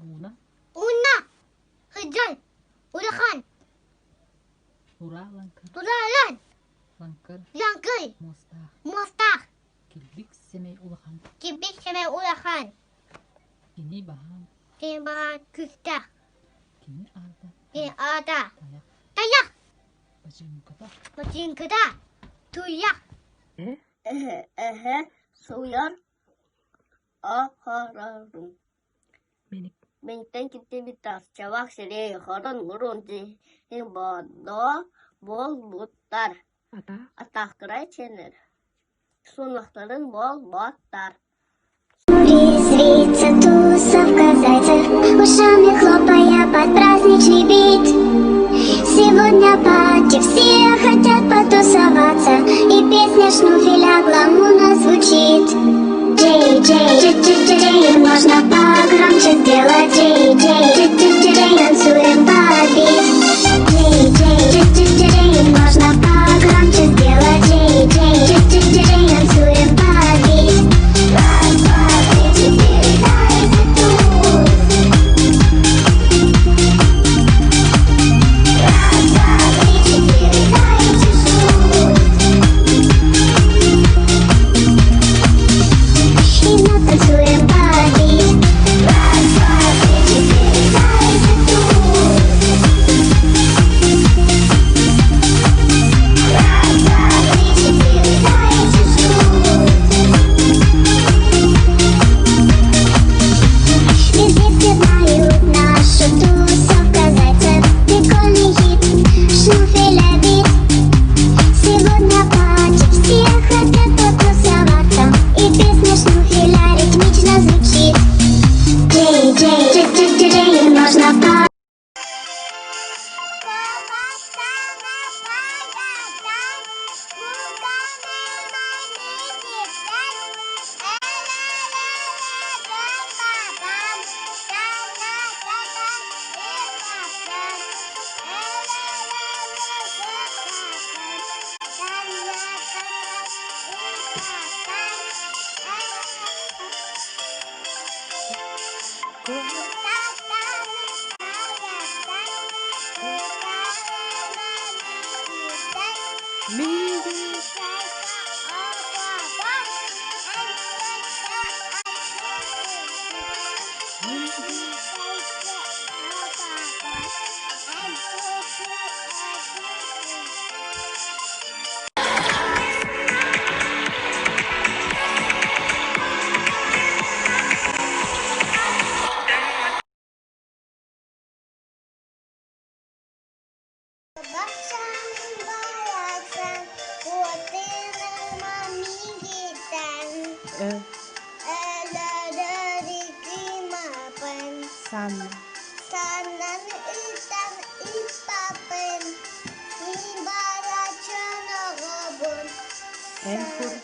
Una, Una, hujan, ulakan, hura, langkar, tulalan, langkar, langkay, musta, mostak, kilbik, semay ulakan, kibik sa ulakan, kini baham, timbangan kusta, kini ada, ada, tayak, tayak, bajing kata, macing kada, tuyak, Suyan akararım. minik, Benten kitivitas çavak sere harun murunci bodo bol buttar. ata, Atahkıray çenir. Sunakların bol bottar. Резвится тусовка зайцев, ушами хлопая под праздничный бит. Сегодня пати, все хотят потусоваться, и песня шнуфеля гламурно звучит. Джей, Джей, Джей, Джей, Джей, можно погромче сделать. Джей, Джей, Джей, Джей, Джей, танцуем под бит. Джей, Джей, Джей, Джей, Джей, можно погромче сделать. Джей, Джей, Джей, Джей, Джей, танцуем под бит. Раз, два, три, четыре, дайте тут. Раз, два, три, четыре, дайте шут. И натанцуем под бит. Раз, два, три, четыре, дайте тут. Раз, два, три, четыре, дайте шут. Везде все знают нашу тусовка зайцев. Прикольный хит, шнуфеля бит. Сегодня пати, все хотят потусоваться, и песня шнуфеля ритмично звучит. Джей, Джей, Джей, Джей, Джей, Джей, можно по... san, Sanan itang ipapin, ibarat siya nakabon. empur,